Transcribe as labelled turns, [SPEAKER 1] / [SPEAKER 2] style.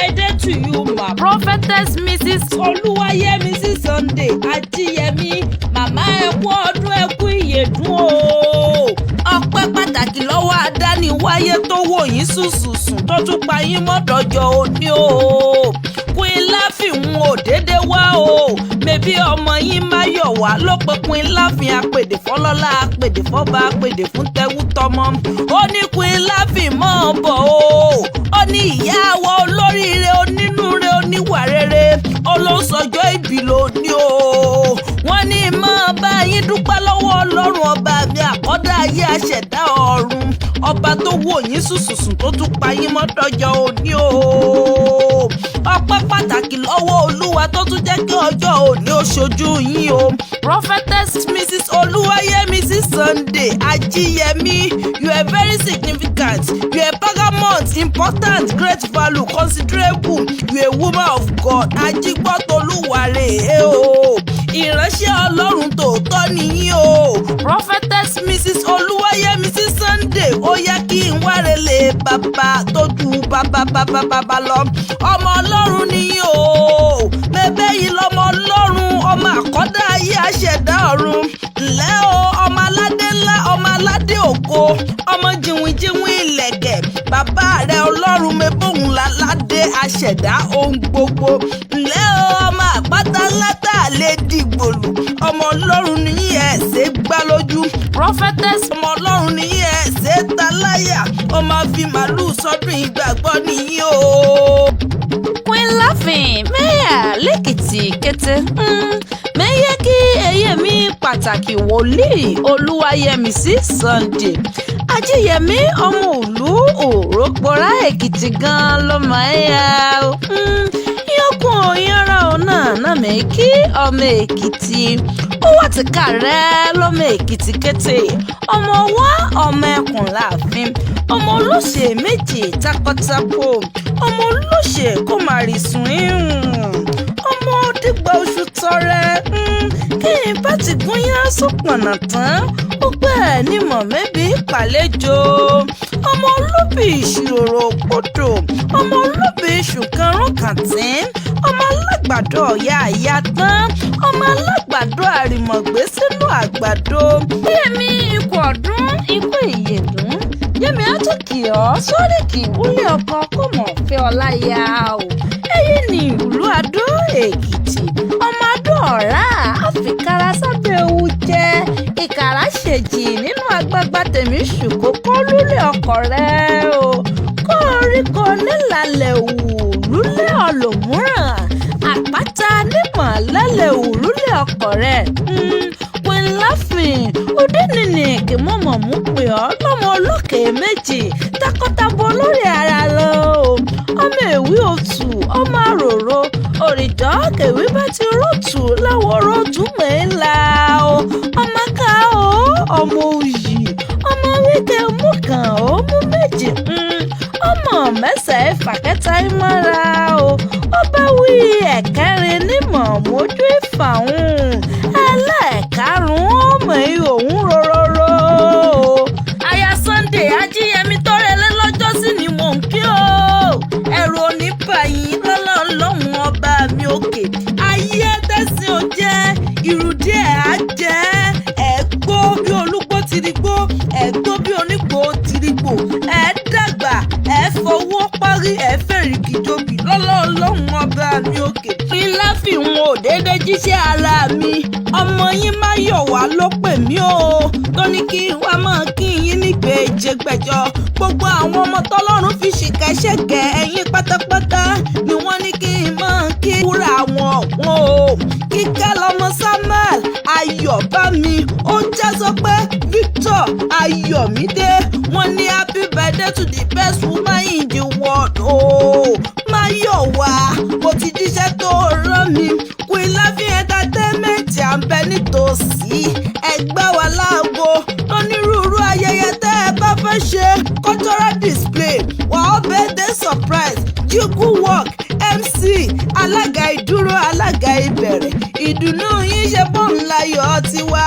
[SPEAKER 1] birthday to you, ma.
[SPEAKER 2] Prophetess Mrs
[SPEAKER 1] Oluwayemisi Sunday Ajiyemi. Màmá ẹ kú ọdún ẹ kú ìyèdún o. Ọpẹ́ pàtàkì lọ́wọ́ adániwáyé tó wò yín sùsùsùn tó tún pa yín mọ́dọ̀jọ́ òní o. Queen Láfìn ò dédé wá o. Mẹ̀bí ọmọ yín máa yọ̀ wá ló pe Queen Láfìn apèdè fọlọ́lá apèdè fọ́ba apèdè fún tẹ́wú tọmọ. Ó ní Queen Láfìn mọ́ bọ̀ o. Ó ní ìyá wa olóríire onínúure oníwà rere olóńsọjọ́ ìbí lónìí o. Wọ́n ní máa bá yín dúpẹ́ lọ́wọ́ Ọlọ́run ọba mi àkọ́dá ayé aṣẹ̀dá ọ̀run ọba tó wò yín sùsùsùn tó tún pa yín mọ́dọ̀jọ́ òní o. Ọpẹ́ pàtàkì lọ́wọ́ Olúwa tó tún jẹ́ kí ọjọ́ òní ó ṣojú yín o. Prophetess Mrs Oluwayemisi Sunday Ajiyemi, you are very significant, you are paramount, important, great value, considerable, you are a woman of God. Ajigbọ́tolúwàrè o. Ìránṣẹ́ Ọlọ́run tòótọ́ nìyí o. Prophetess Mrs Oluwayemisi Sunday, ó yẹ kí n wárele bàbá tó ju bàbá lọ. Ọmọ Ọlọ́run nìyí o. Bẹ́bẹ́ yìí lọ́mọ Ọlọ́run, ọmọ àkọ́dá ayé aṣẹ̀dá ọ̀run. Ǹlẹ́ o, ọmọ aládé ńlá, ọmọ aládé ògo, ọmọ jìnwìnjìnwìn ìlẹ̀kẹ̀. Bàbá rẹ̀ Ọlọ́run mẹ́bọ̀hún láládé aṣẹ̀dá ohun gbogbo. Ǹlẹ́ o, ọmọ àpáta ńlá tá a lè dìgbò lù. Ọmọ Ọlọ́run nìyí ẹ̀ ṣe gbá lójú. Prophetess ọmọ Ọlọ́run nìyí ẹ̀ ṣe ta láyà. Ọmọ fi màálù sọ́dún ìgbàgbọ́ nìyí o.
[SPEAKER 2] Queen Láfìn mẹ́yà lẹ́kìtì kété. Mẹ́yẹ kí ẹyẹ mi pàtàkì wòlíì Olúwayẹmísí Sunday Ajiyemi ọmọ òlú Òrópórà Èkìtì gan lọ́mọ ẹ̀yà o. Yọkùn òyìnbó náà mẹ́kí ọmọ Èkìtì. Ó wà tí kàrẹ́ lọ́mọ Èkìtì kété. Ọmọ wa ọmọ ẹkùn Láàfin. Ọmọ olóṣè méjì takọtabo. Ọmọ olóṣè kó máa rí sùn ọmọ dìgbà oṣù tọrẹ kí n bá ti gúnyán sópọ̀nà tán ó gbẹ́ ní mọ̀mẹ́bí pàlejò. Ọmọ olóbì ìṣirò gbòdò. Ọmọ olóbì iṣu karùn kàntín. Ọmọ alágbàdo ọ̀yà àyà tán. Ọmọ alágbàdo àrìmọ̀gbé sínú àgbàdo. Yẹ́mi ikú ọdún ikú ìyèdún. Yẹ́mi á tún kì ọ́ sórí kì í wúlé ọkọ kó mọ̀ fẹ́ ọlá ya o. Èyí ni ìlú Adó Èkìtì. Ọmọ Adó ọ̀rá àfikàrà sábẹ́ ewu jẹ́. Ìkàrà ṣèjì nínú agbágbá tèmi ṣùkókó lúlẹ̀ ọkọ̀ rẹ̀ o. Kó orí kò nílàlẹ̀ wù lúlẹ̀ ọlọ́múràn. Àpáta nímọ̀ lálẹ́ wù lúlẹ̀ ọkọ̀ rẹ̀. Queen Láfìn òde nìní kì mọ̀mọ̀ mú pè ọ́ lọ́mọ olókè méjì takọ́tabo lórí ara lọ o. Ọmọ èwì òtù ọmọ àròrò òrìjọ́ kèwé bá ti rótù láwòrán dùnmẹ́ńlá o. Ọmọ ká o ọmọ òyì ọmọ wíkẹ́ mú kàn ó mú méjì. Ọmọ mẹ́sàn-án fàkẹ́tà ìmọ̀ra o. Ó bá wí ẹ̀kẹrin nímọ̀ mójú ìfàhùn. Ẹlẹ́ẹ̀karùn-ún ọmọ ìhòòhùn rororo. Aya Sunday Ajiyemi tó relé lọ́jọ́sí ni mò ń kí o. Ẹ̀rù òní bàyín lọ́lọ́run ọba mi òkè. Ayé tẹ̀sí ò jẹ́ ìrùdí ẹ̀ á jẹ́. Ẹ̀gbó bí olúgbó ti rí gbó. Ẹ̀gbó bí onígbò ti rí gbò. Ẹ̀ dàgbà ẹ̀ fọwọ́ parí ẹ̀ fẹ̀rìgì jobi lọ́lọ́run ọba mi òkè. Queen Láfìn ò déédéé jíṣẹ́ ara mi. Ọmọ yín máa yọ̀ wá ló pè mí o. Tó ní kí wá máa kí yín nígbèje gbẹ̀jọ. Gbogbo àwọn ọmọ tọ́lọ́run fi ṣìkẹ́ṣẹ̀kẹ́ ẹ̀yìn pátápátá ni wọ́n ní kí n máa kí wúrà wọn ọ̀pọ̀ o. Kíkẹ́ lọmọ Samuel Ayọ̀bámi ó já sọ pé Victor Ayọ̀mídé wọ́n ní happy birthday to the best woman in the world o. Máa yọ̀ wá mo ti jíṣẹ́ tó rán mi. Queen Láfìn entertainment à ń bẹ nítòsí. Ẹgbẹ́ wa láago lónírúurú ayẹyẹ tẹ́ ẹ bá fẹ́ ṣe. Cultural display, wàá birthday surprise, jiggle walk, MC, alága ìdúró alága ìbẹ̀rẹ̀. Ìdùnnú yín ṣe bọ́ọ̀n láyọ̀ tiwa.